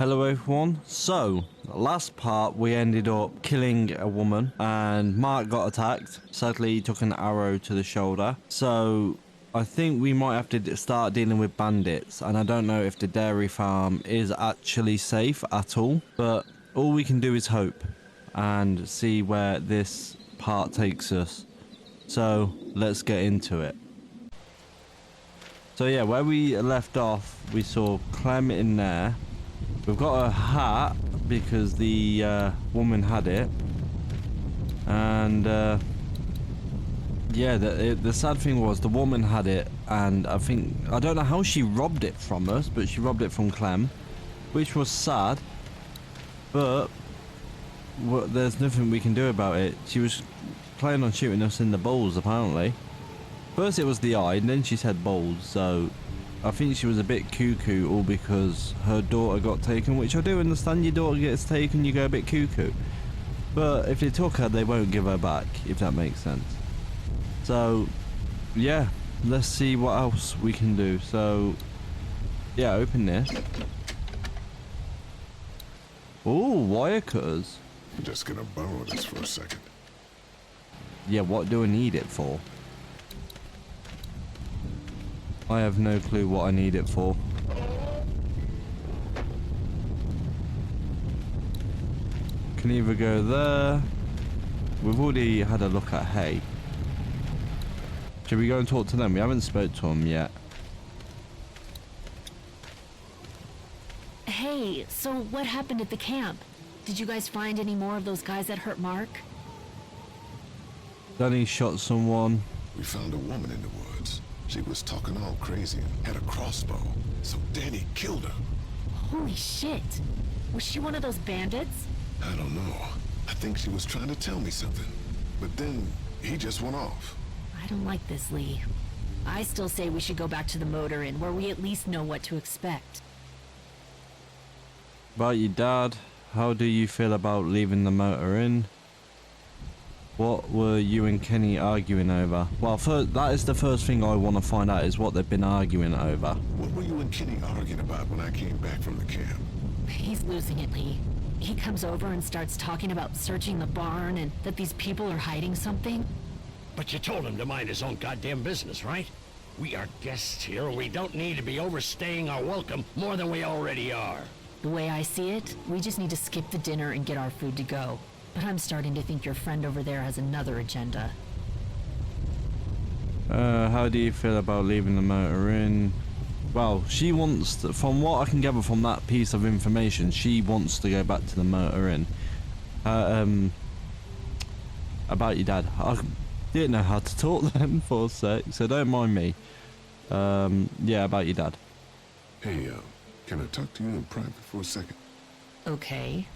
Hello everyone. So, last part we ended up killing a woman and Mark got attacked. Sadly he took an arrow to the shoulder. So, I think we might have to start dealing with bandits, and I don't know if the dairy farm is actually safe at all. But all we can do is hope and see where this part takes us. So, let's get into it. So yeah, where we left off, we saw Clem in there. We've got a hat because the woman had it, and yeah, the sad thing was the woman had it, and I don't know how she robbed it from us, but she robbed it from Clem, which was sad. But there's nothing we can do about it. She was planning on shooting us in the balls apparently. First it was the eye, and then she said balls, so I think she was a bit cuckoo, all because her daughter got taken, which I do understand. Your daughter gets taken, you go a bit cuckoo. But if they took her, they won't give her back, if that makes sense. So, yeah, let's see what else we can do. So, yeah, open this. Oh, wire cutters. I'm just gonna borrow this for a second. Yeah, what do I need it for? I have no clue what I need it for. Can either go there. We've already had a look at hay. Should we go and talk to them? We haven't spoke to them yet. Hey, so what happened at the camp? Did you guys find any more of those guys that hurt Mark? Danny shot someone. We found a woman in the woods. She was talking all crazy and had a crossbow, so Danny killed her. Holy shit! Was she one of those bandits? I don't know. I think she was trying to tell me something. But then, he just went off. I don't like this, Lee. I still say we should go back to the motor inn where we at least know what to expect. About your dad, how do you feel about leaving the motor inn? What were you and Kenny arguing over? Well, that is the first thing I want to find out, is what they've been arguing over. What were you and Kenny arguing about when I came back from the camp? He's losing it, Lee. He comes over and starts talking about searching the barn and that these people are hiding something. But you told him to mind his own goddamn business, right? We are guests here. We don't need to be overstaying our welcome more than we already are. The way I see it, we just need to skip the dinner and get our food to go. But I'm starting to think your friend over there has another agenda. How do you feel about leaving the motor inn? Well, she wants to, from what I can gather from that piece of information, she wants to go back to the motor inn. About your dad. I didn't know how to talk then for a sec, so don't mind me. Yeah, about your dad. Hey, can I talk to you in private for a second? Okay.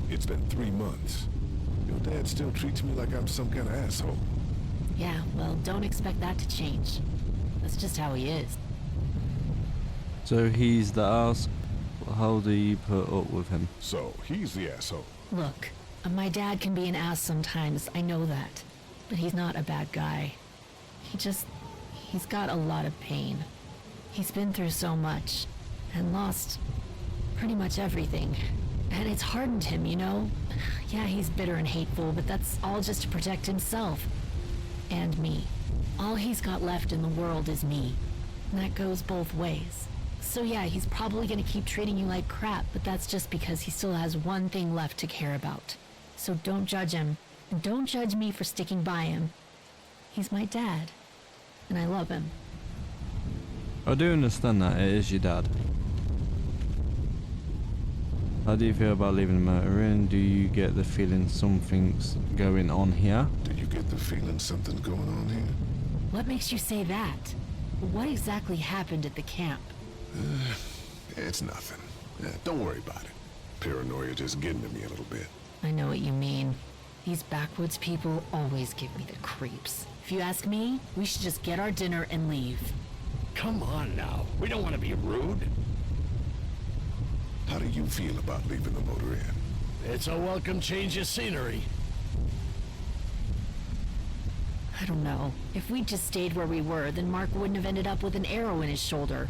It's been 3 months. Your dad still treats me like I'm some kind of asshole. Yeah, well, don't expect that to change. That's just how he is. So he's the ass. How do you put up with him? So, he's the asshole. Look, my dad can be an ass sometimes, I know that. But he's not a bad guy. He's got a lot of pain. He's been through so much, and lost pretty much everything. And it's hardened him, you know? Yeah, he's bitter and hateful, but that's all just to protect himself. And me. All he's got left in the world is me. And that goes both ways. So yeah, he's probably gonna keep treating you like crap, but that's just because he still has one thing left to care about. So don't judge him. And don't judge me for sticking by him. He's my dad. And I love him. I do understand that, it is your dad. How do you feel about leaving the motor inn? Do you get the feeling something's going on here? Do you get the feeling something's going on here? What makes you say that? What exactly happened at the camp? It's nothing. Don't worry about it. Paranoia just getting to me a little bit. I know what you mean. These backwoods people always give me the creeps. If you ask me, we should just get our dinner and leave. Come on now. We don't want to be rude. How do you feel about leaving the motor inn? It's a welcome change of scenery. I don't know. If we'd just stayed where we were, then Mark wouldn't have ended up with an arrow in his shoulder.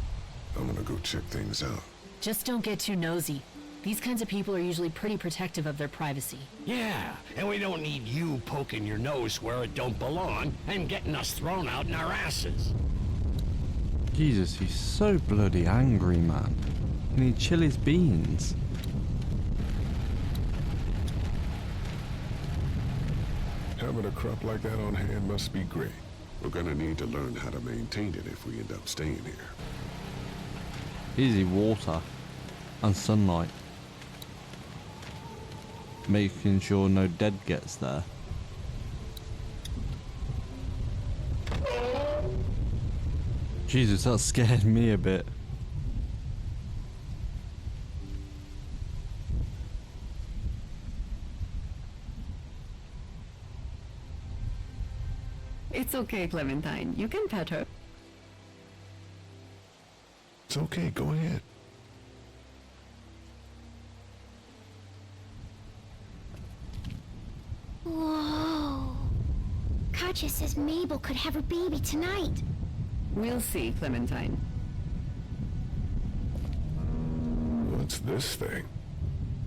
I'm gonna go check things out. Just don't get too nosy. These kinds of people are usually pretty protective of their privacy. Yeah, and we don't need you poking your nose where it don't belong and getting us thrown out in our asses. Jesus, he's so bloody angry, man. Can he chill his beans? Having a crop like that on hand must be great. We're gonna need to learn how to maintain it if we end up staying here. Easy water and sunlight. Making sure no dead gets there. Jesus, that scared me a bit. It's okay, Clementine. You can pet her. It's okay, go ahead. Whoa. Katja says Mabel could have her baby tonight. We'll see, Clementine. What's this thing?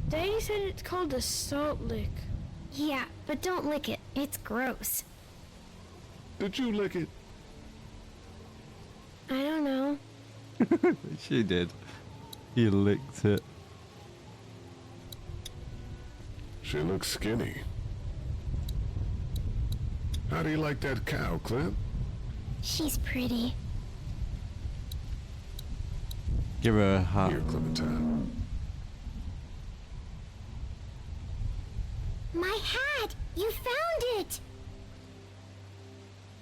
Daddy said it's called a salt lick. Yeah, but don't lick it. It's gross. Did you lick it? I don't know. She did. He licked it. She looks skinny. How do you like that cow, Clem? She's pretty. Give her a hat. Here, Clementine. My hat! You found it!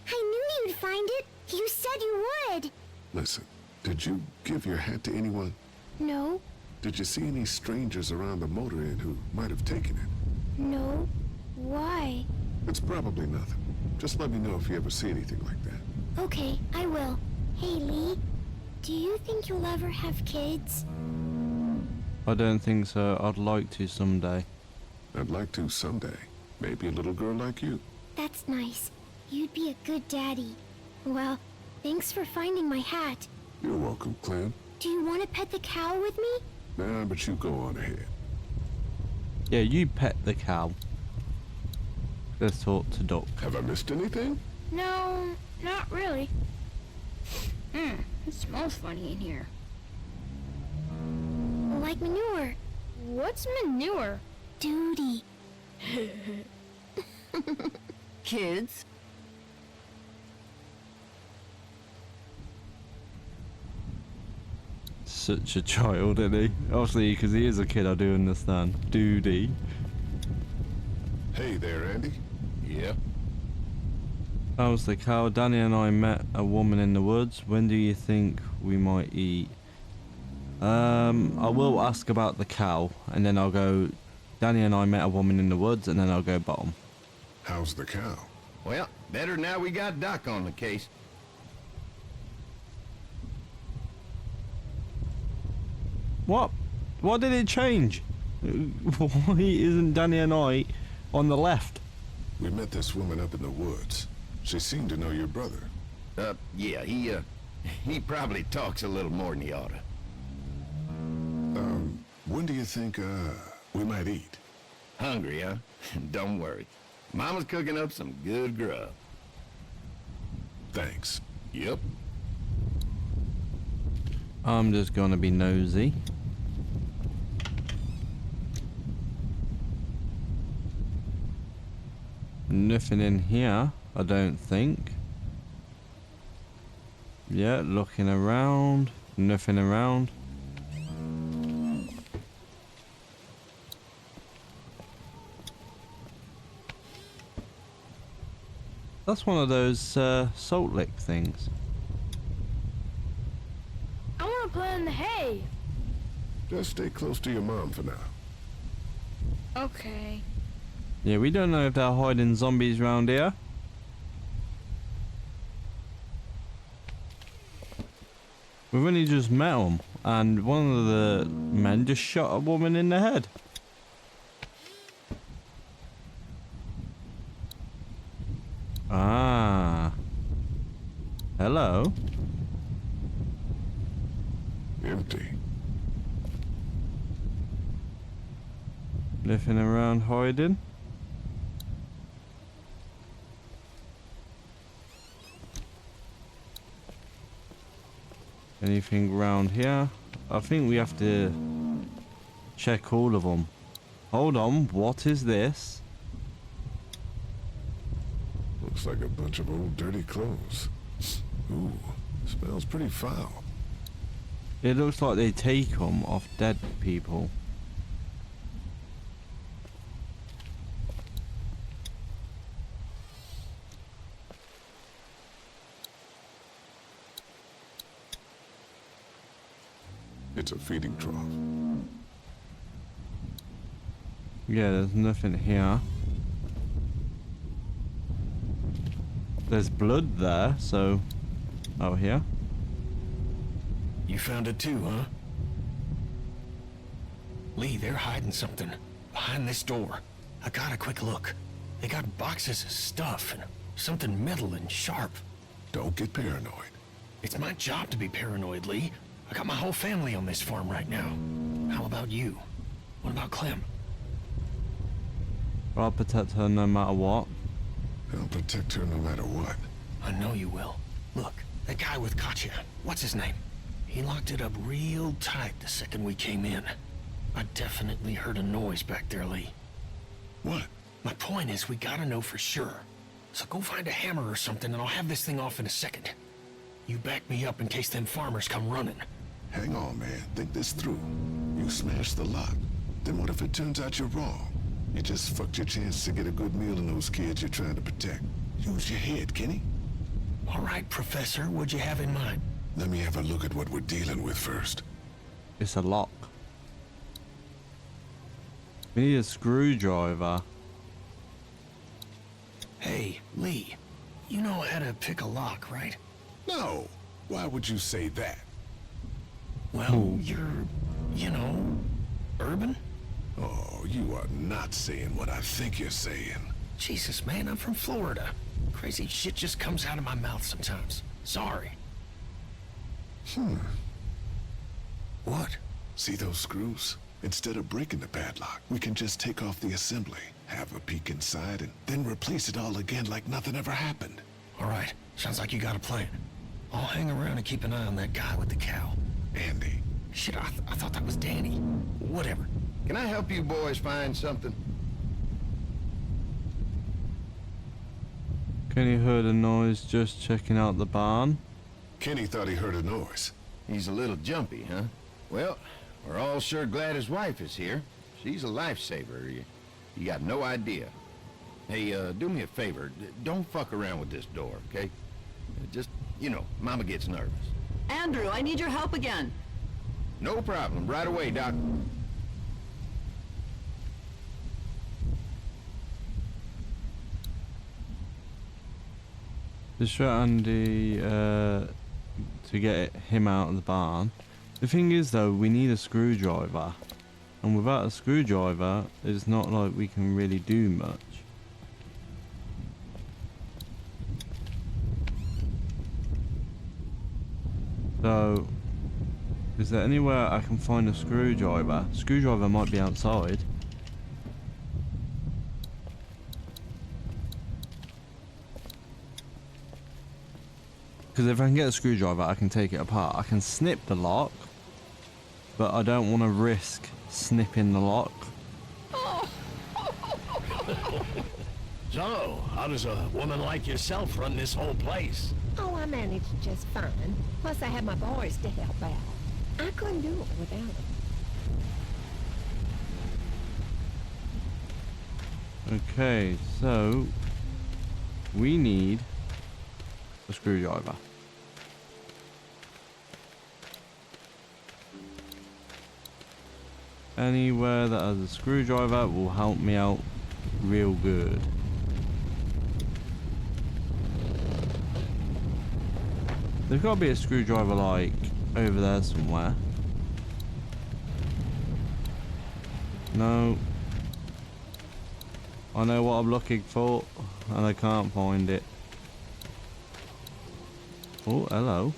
I knew you'd find it. You said you would. Listen, did you give your hat to anyone? No, Did you see any strangers around the motor inn who might have taken it? no. Why? It's probably nothing. Just let me know if you ever see anything like that. Okay, I will. Hey, Lee. Do you think you'll ever have kids? I don't think so. I'd like to someday. I'd like to someday. Maybe a little girl like you. That's nice. You'd be a good daddy. Well, thanks for finding my hat. You're welcome, Clem. Do you want to pet the cow with me? Nah, but you go on ahead. Yeah, you pet the cow. Let's talk to Duck. Have I missed anything? No, not really. It smells funny in here. Like manure. What's manure? Duty. Kids, Such a child, isn't he? Obviously, because he is a kid, I do understand. Duty. Hey there, Andy. Yeah? How's the cow? Danny and I met a woman in the woods. When do you think we might eat? I will ask about the cow, and then I'll go. Danny and I met a woman in the woods, and then I'll go bottom. How's the cow? Well, better now we got Doc on the case. What? What did it change? Why isn't Danny and I on the left? We met this woman up in the woods. She seemed to know your brother. Yeah, he probably talks a little more than he oughta. When do you think, we might eat? Hungry, huh? Don't worry. Mama's cooking up some good grub. Thanks. Yep. I'm just gonna be nosy. Nothing in here, I don't think. Yeah, looking around. Nothing around. That's one of those salt lick things. I want to play in the hay. Just stay close to your mom for now. Okay. Yeah, we don't know if they're hiding zombies around here. We've only just met them, and one of the men just shot a woman in the head. Ah. Empty. Nothing around hiding. Anything around here? I think we have to check all of them. Hold on, what is this? Looks like a bunch of old dirty clothes. Ooh, smells pretty foul. It looks like they take them off dead people. It's a feeding trough. Yeah, there's nothing here. There's blood there, so... Oh, here? You found it too, huh? Lee, they're hiding something behind this door. I got a quick look. They got boxes of stuff and something metal and sharp. Don't get paranoid. It's my job to be paranoid, Lee. I got my whole family on this farm right now. How about you? What about Clem? I'll protect her no matter what. I'll protect her no matter what. I know you will. Look, that guy with Katya, what's his name? He locked it up real tight the second we came in. I definitely heard a noise back there, Lee. What? My point is, we gotta know for sure. So go find a hammer or something and I'll have this thing off in a second. You back me up in case them farmers come running. Hang on, man. Think this through. You smashed the lock. Then what if it turns out you're wrong? You just fucked your chance to get a good meal in those kids you're trying to protect. Use your head, Kenny. All right, Professor, what'd you have in mind? Let me have a look at what we're dealing with first. It's a lock. We need a screwdriver. Hey, Lee, you know how to pick a lock, right? No. Why would you say that? Well, you're, you know, urban? Oh, you are not saying what I think you're saying. Jesus, man, I'm from Florida. Crazy shit just comes out of my mouth sometimes. Sorry. What? See those screws? Instead of breaking the padlock, we can just take off the assembly, have a peek inside, and then replace it all again like nothing ever happened. All right, sounds like you got a plan. I'll hang around and keep an eye on that guy with the cow. Andy. Shit, I thought that was Danny. Whatever. Can I help you boys find something? Kenny heard a noise just checking out the barn. Kenny thought he heard a noise. He's a little jumpy, huh? Well, we're all sure glad his wife is here. She's a lifesaver. You got no idea. Hey, do me a favor. Don't fuck around with this door, okay? Just, you know, Mama gets nervous. Andrew, I need your help again. No problem. Right away, Doc. Just show Andy to get him out of the barn. The thing is though, we need a screwdriver. And without a screwdriver, it's not like we can really do much. So, is there anywhere I can find a screwdriver? Screwdriver might be outside. Because if I can get a screwdriver, I can take it apart. I can snip the lock, but I don't want to risk snipping the lock. So, how does a woman like yourself run this whole place? Oh, I managed just fine. Plus, I had my boys to help out. I couldn't do it without them. Okay, so we need a screwdriver. Anywhere that has a screwdriver will help me out real good. There's got to be a screwdriver like over there somewhere. No. I know what I'm looking for and I can't find it. Oh, hello.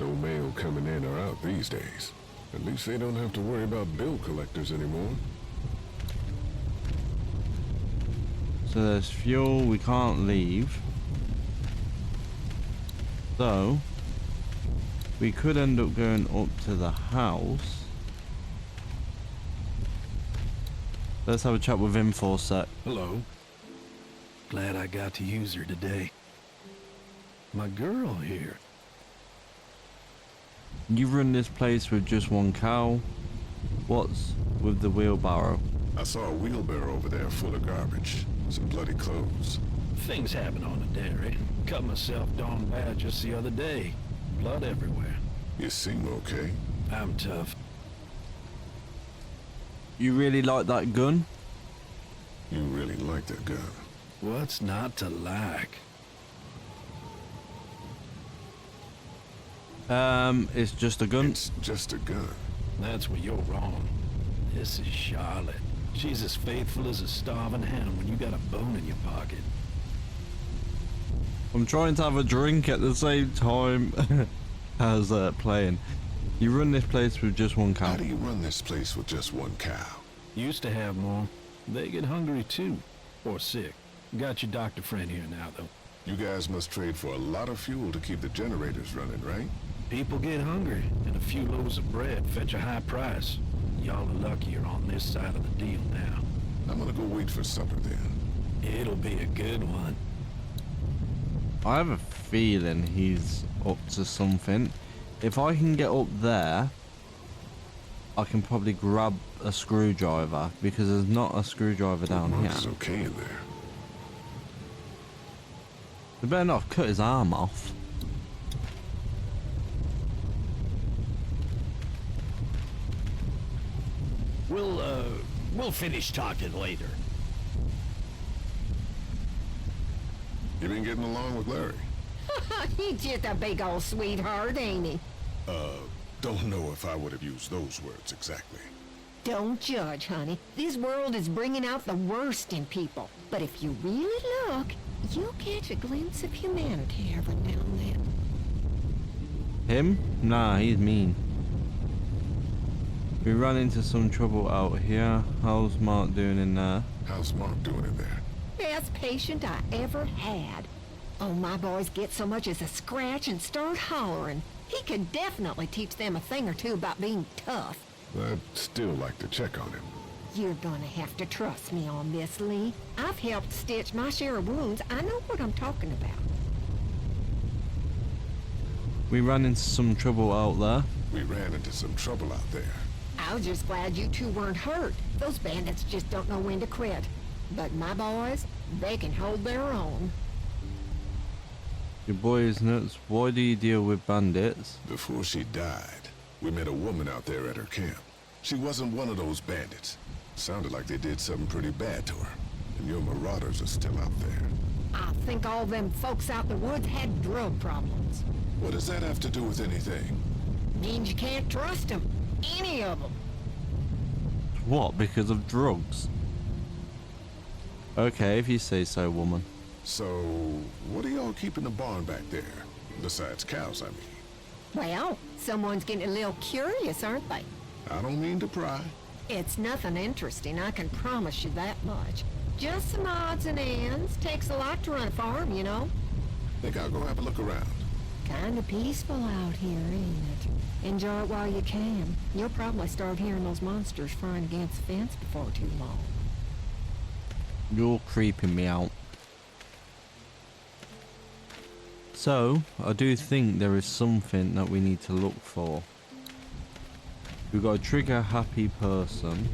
No mail coming in or out these days. At least they don't have to worry about bill collectors anymore. So there's fuel, we can't leave. So we could end up going up to the house. Let's have a chat with him for a sec. Hello. Glad I got to use her today. My girl here. You run this place with just one cow. What's with the wheelbarrow? I saw a wheelbarrow over there full of garbage. Some bloody clothes. Things happen on the dairy. Cut myself darn bad just the other day. Blood everywhere. You seem okay. I'm tough. You really like that gun? You really like that gun. What's not to like? It's just a gun. It's just a gun. That's where you're wrong. This is Charlotte. She's as faithful as a starving hen when you got a bone in your pocket. I'm trying to have a drink at the same time as playing. You run this place with just one cow. How do you run this place with just one cow? Used to have more. They get hungry too. Or sick. Got your doctor friend here now, though. You guys must trade for a lot of fuel to keep the generators running, right? People get hungry, and a few loaves of bread fetch a high price. Y'all are luckier on this side of the deal now. I'm gonna go wait for supper then. It'll be a good one. I have a feeling he's up to something. If I can get up there, I can probably grab a screwdriver, because there's not a screwdriver down here. It's okay in there. We better not have cut his arm off. We'll finish talking later. You been getting along with Larry? He's just a big old sweetheart, ain't he? Don't know if I would have used those words exactly. Don't judge, honey. This world is bringing out the worst in people. But if you really look, you'll catch a glimpse of humanity every now and then. Him? Nah, he's mean. We ran into some trouble out here. How's Mark doing in there? How's Mark doing in there? Best patient I ever had. Oh, my boys get so much as a scratch and start hollering. He could definitely teach them a thing or two about being tough. I'd still like to check on him. You're gonna have to trust me on this, Lee. I've helped stitch my share of wounds. I know what I'm talking about. We ran into some trouble out there. We ran into some trouble out there. I was just glad you two weren't hurt. Those bandits just don't know when to quit. But my boys, they can hold their own. Your boy is nuts. Why do you deal with bandits? Before she died, we met a woman out there at her camp. She wasn't one of those bandits. Sounded like they did something pretty bad to her. And your marauders are still out there. I think all them folks out in the woods had drug problems. What does that have to do with anything? Means you can't trust them. Any of them. What? Because of drugs? Okay, if you say so, woman. So, what are y'all keeping the barn back there? Besides cows, I mean. Well, someone's getting a little curious, aren't they? I don't mean to pry. It's nothing interesting, I can promise you that much. Just some odds and ends. Takes a lot to run a farm, you know. Think I'll go have a look around. Kinda peaceful out here, ain't it? Enjoy it while you can. You'll probably start hearing those monsters frying against the fence before too long. You're creeping me out. So, I do think there is something that we need to look for. We've got to trigger a happy person.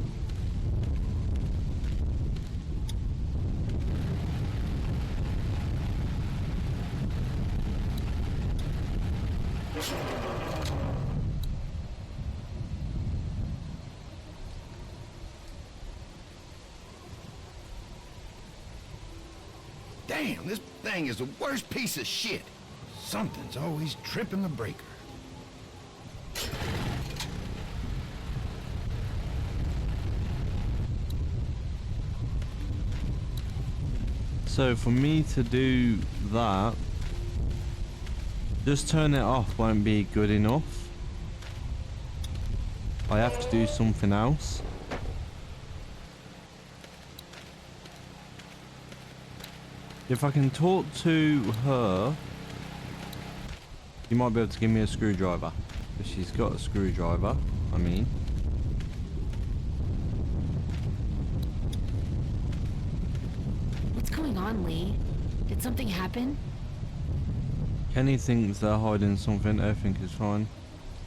Damn, this thing is the worst piece of shit. Something's always tripping the breaker. So for me to do that, Just turn it off won't be good enough. I have to do something else. If I can talk to her, you might be able to give me a screwdriver. If she's got a screwdriver, I mean. What's going on, Lee? Did something happen? Kenny thinks they're hiding something. Everything is fine.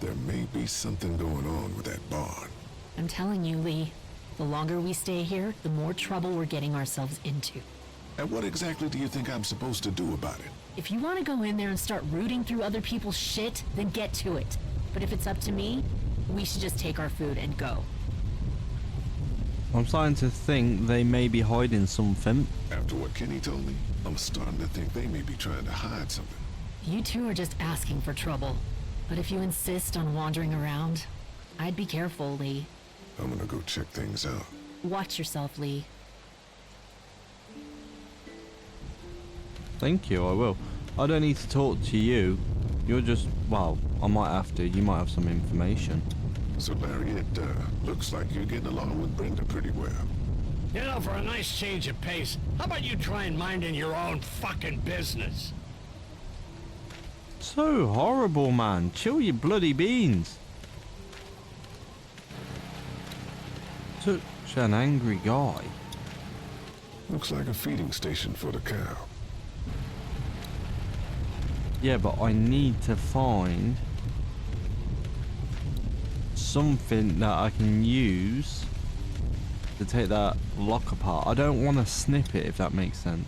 There may be something going on with that barn. I'm telling you, Lee. The longer we stay here, the more trouble we're getting ourselves into. And what exactly do you think I'm supposed to do about it? If you want to go in there and start rooting through other people's shit, then get to it. But if it's up to me, we should just take our food and go. I'm starting to think they may be hiding something. After what Kenny told me, I'm starting to think they may be trying to hide something. You two are just asking for trouble. But if you insist on wandering around, I'd be careful, Lee. I'm gonna go check things out. Watch yourself, Lee. Thank you, I will. I don't need to talk to you. You're just, well, I might have to. You might have some information. So Larry, it looks like you're getting along with Brenda pretty well. You know, for a nice change of pace, how about you try and minding your own fucking business? So horrible, man. Chill your bloody beans. Such an angry guy. Looks like a feeding station for the cow. Yeah, but I need to find something that I can use to take that lock apart. I don't want to snip it, if that makes sense.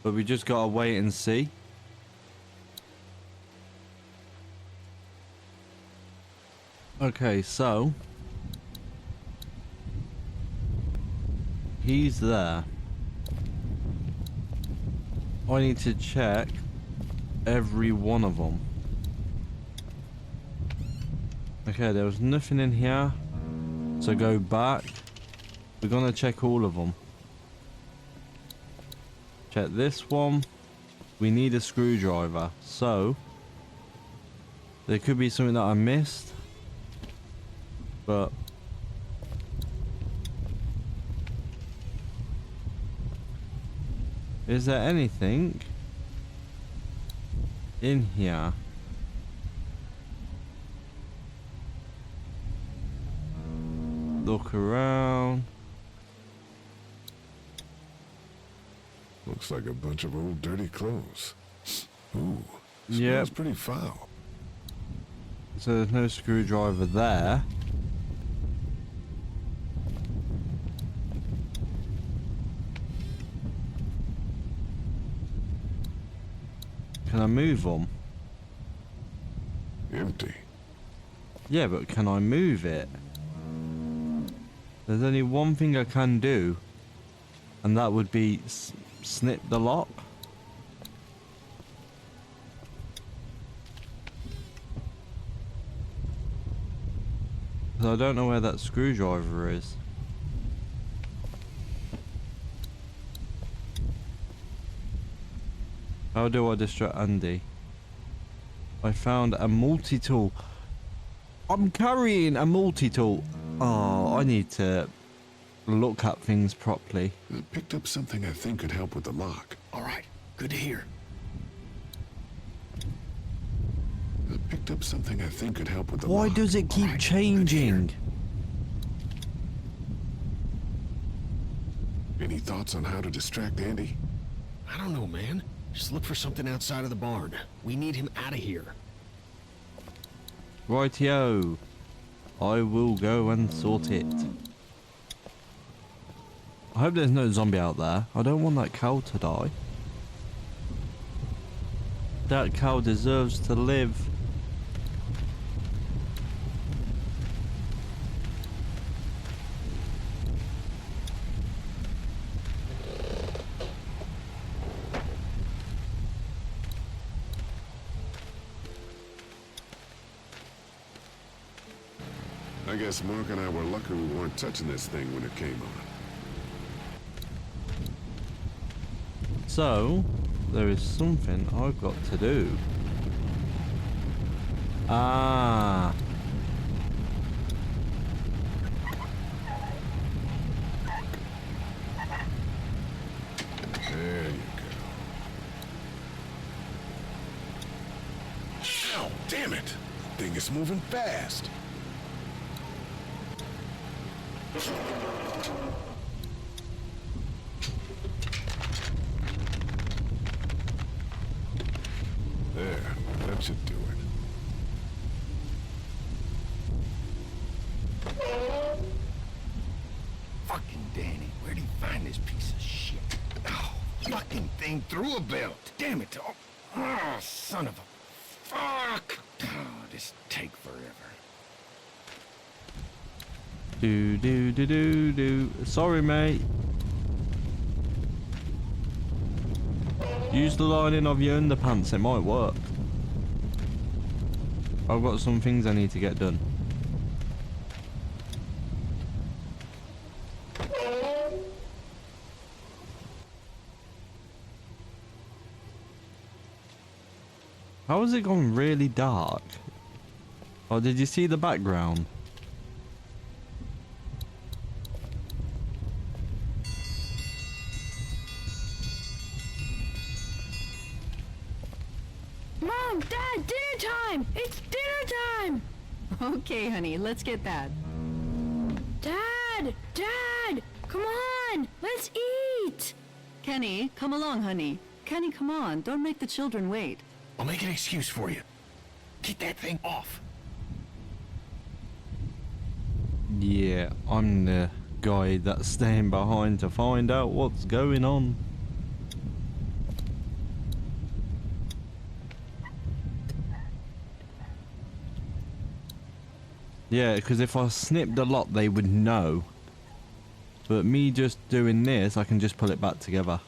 But we just gotta wait and see. Okay, so he's there. I need to check every one of them. Okay, there was nothing in here. So go back. We're gonna check all of them. Check this one. We need a screwdriver. So there could be something that I missed. But is there anything in here? Look around. Looks like a bunch of old dirty clothes. Ooh, Yep. smells pretty foul. So there's no screwdriver there. Can I move them? Empty. Yeah, but can I move it? There's only one thing I can do, and that would be snip the lock. So I don't know where that screwdriver is. How do I distract Andy? I found a multi-tool. I'm carrying a multi-tool. Oh, I need to look at things properly. I picked up something I think could help with the lock. All right, good to hear. I picked up something I think could help with the Why lock. does it keep Alright, changing? Any thoughts on how to distract Andy? I don't know, man. Just look for something outside of the barn. We need him out of here. Rightio. I will go and sort it. I hope there's no zombie out there. I don't want that cow to die. That cow deserves to live. I guess Mark and I were lucky we weren't touching this thing when it came on. So, there is something I've got to do. Ah. There you go. Ow, damn it! Thing is moving fast. There, that should do it. Fucking Danny, where'd he find this piece of shit? Oh, fucking thing through a belt. Damn it. Oh, son of a... Fuck! Oh, this take forever. Do. Sorry, mate. Use the lining of your underpants, it might work. I've got some things I need to get done. How has it gone really dark? Oh, did you see the background? Mom, Dad, dinner time! It's dinner time! Okay, honey, let's get that. Dad! Dad! Come on! Let's eat! Kenny, come along, honey. Kenny, come on. Don't make the children wait. I'll make an excuse for you. Get that thing off. Yeah, I'm the guy that's staying behind to find out what's going on. Yeah, because if I snipped a lot, they would know. But me just doing this, I can just pull it back together.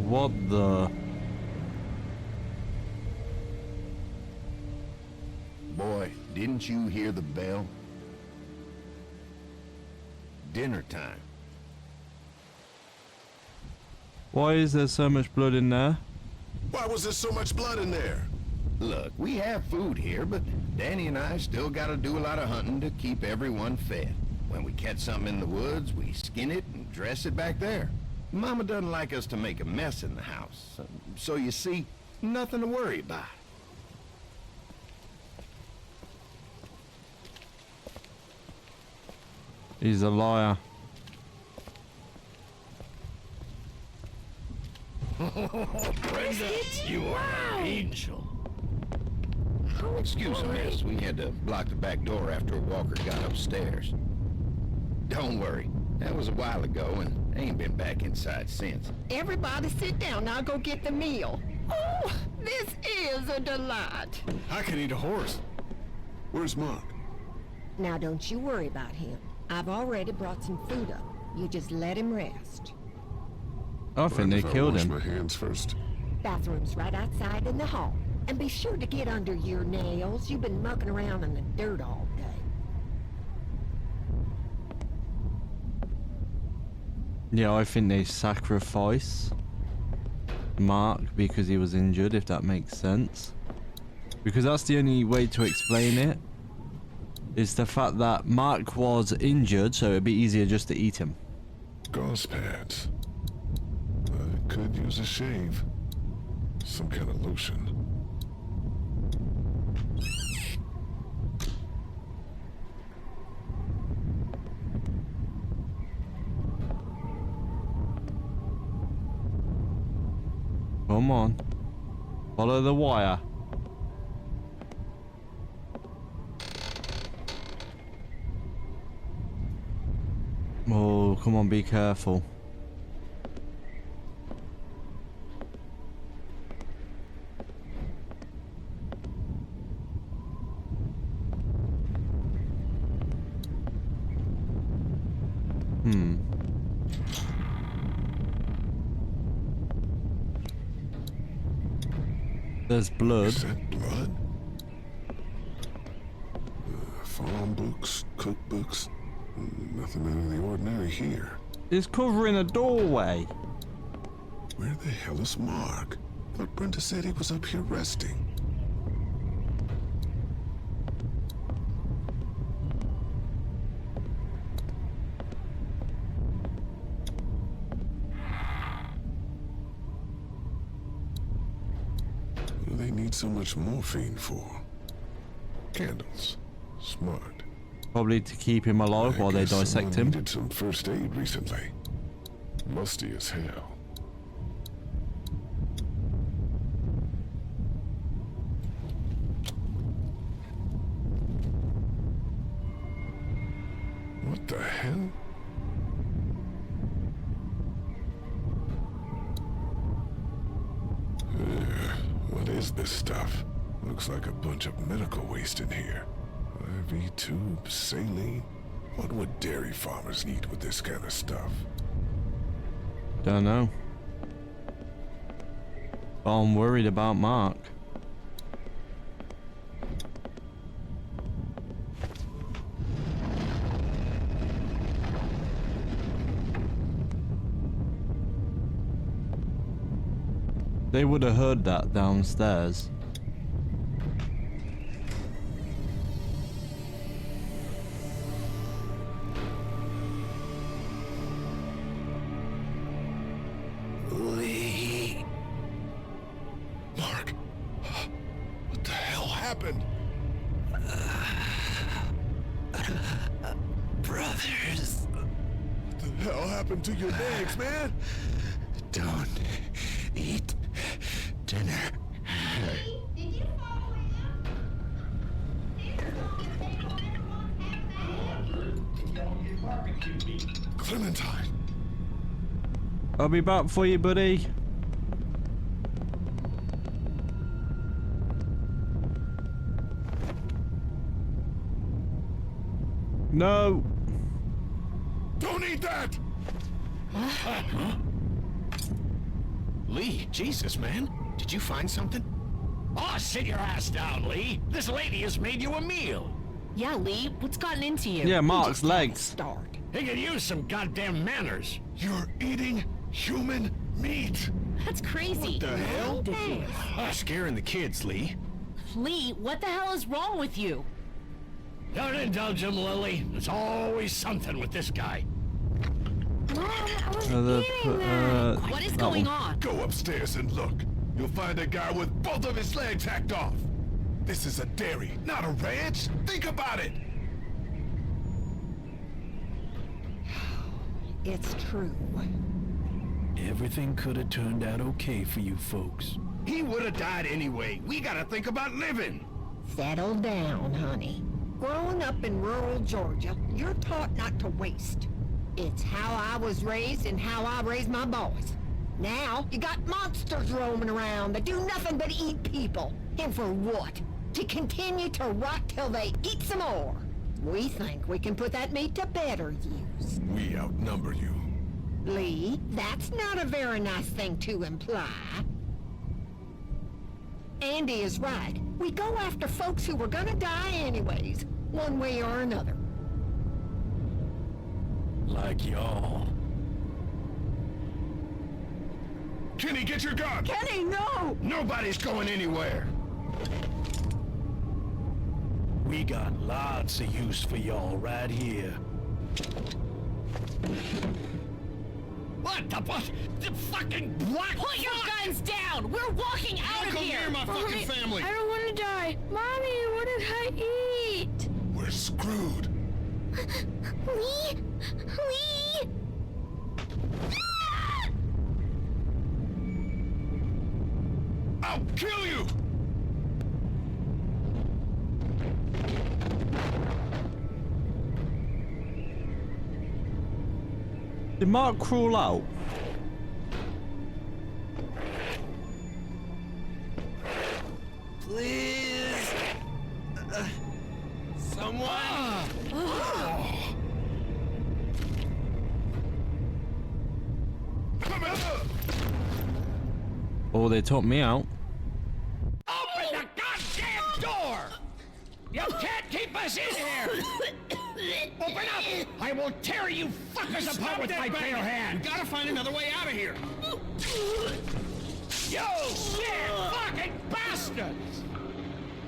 What the... Boy, didn't you hear the bell? Dinner time. Why is there so much blood in there? Why was there so much blood in there? Look, we have food here, but Danny and I still gotta do a lot of hunting to keep everyone fed. When we catch something in the woods, we skin it and dress it back there. Mama doesn't like us to make a mess in the house, so you see, nothing to worry about. He's a liar. Brenda, you are an angel. Excuse me, miss. We had to block the back door after Walker got upstairs. Don't worry. That was a while ago, and I ain't been back inside since. Everybody sit down. I'll go get the meal. Oh, this is a delight. I can eat a horse. Where's Mark? Now don't you worry about him. I've already brought some food up. You just let him rest. I think they Mind if I killed wash him. my hands first? Bathroom's right outside in the hall. And be sure to get under your nails. You've been mucking around in the dirt all day. Yeah, I think they sacrifice Mark because he was injured, if that makes sense. Because that's the only way to explain it. Is the fact that Mark was injured, so it'd be easier just to eat him. Gauze pads. I could use a shave. Some kind of lotion. Come on. Follow the wire. Oh, come on, be careful. There's blood. Is that blood? Farm books, cookbooks. Nothing out of the ordinary here. It's covering a doorway. Where the hell is Mark? Thought Brenda said he was up here resting. What do they need so much morphine for? Candles. Smart. Probably to keep him alive while they guess someone dissect him. needed some first aid recently. Musty as hell. What the hell? What is this stuff? Looks like a bunch of medical waste in here. IV tubes, saline. What would dairy farmers need with this kind of stuff? Don't know. But I'm worried about Mark. They would have heard that downstairs. Lee. Mark. What the hell happened? Brothers. What the hell happened to your legs, man? Don't eat dinner. Clementine. I'll be back for you, buddy. No. Don't eat that! Lee, Jesus, man. Did you find something? Oh, sit your ass down, Lee. This lady has made you a meal. Yeah, Lee, what's gotten into you? Yeah, Mark's Just had a legs. Start. He could use some goddamn manners. You're eating human meat! That's crazy. The hell? Scaring the kids, Lee. Lee, what the hell is wrong with you? Don't indulge him, Lily. There's always something with this guy. Mom, I was eating that. What is going on? Go upstairs and look. You'll find a guy with both of his legs hacked off. This is a dairy, not a ranch. Think about it. It's true. Everything could have turned out okay for you folks. He would have died anyway. We gotta think about living. Settle down, honey. Growing up in rural Georgia, you're taught not to waste. It's how I was raised and how I raised my boys. Now, you got monsters roaming around that do nothing but eat people. And for what? To continue to rot till they eat some more. We think we can put that meat to better use. We outnumber you. Lee, that's not a very nice thing to imply. Andy is right. We go after folks who were gonna die anyways, one way or another. Like y'all. Kenny, get your gun! Kenny, no! Nobody's going anywhere. We got lots of use for y'all right here. What the what? The fucking black. Put your guns down! We're walking out of here! my fucking family. I don't want to die. Mommy, what did I eat? We're screwed. Lee? Lee? I'll kill you! Did Mark crawl out? Please. Someone. Come here! Oh, they took me out. You can't keep us in here! Open up! I will tear you fuckers apart with my bare hand! We gotta find another way out of here! You sick fucking bastards!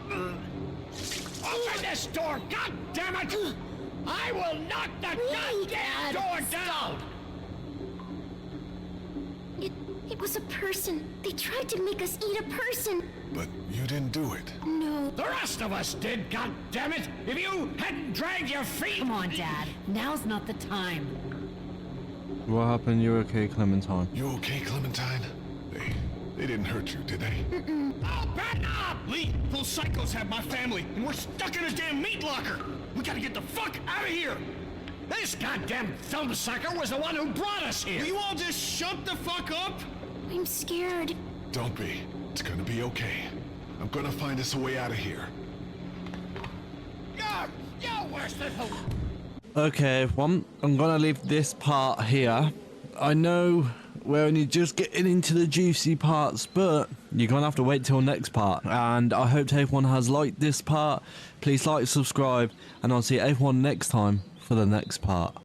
Open this door, god damn it! I will knock the goddamn door down! It was a person. They tried to make us eat a person. But you didn't do it. No. The rest of us did, god damn it! If you hadn't dragged your feet! Come on, Dad. Now's not the time. What happened? You okay, Clementine? You okay, Clementine? They didn't hurt you, did they? Oh, back up! Lee, those psychos have my family, and we're stuck in a damn meat locker! We gotta get the fuck out of here! This goddamn thumbsucker was the one who brought us here! Will you all just shut the fuck up? I'm scared. Don't be. It's gonna be okay. I'm gonna find us a way out of here. You're worse than who? Okay, everyone, I'm gonna leave this part here. I know we're only just getting into the juicy parts, but you're gonna have to wait till next part. And I hope everyone has liked this part. Please like, subscribe, and I'll see everyone next time for the next part.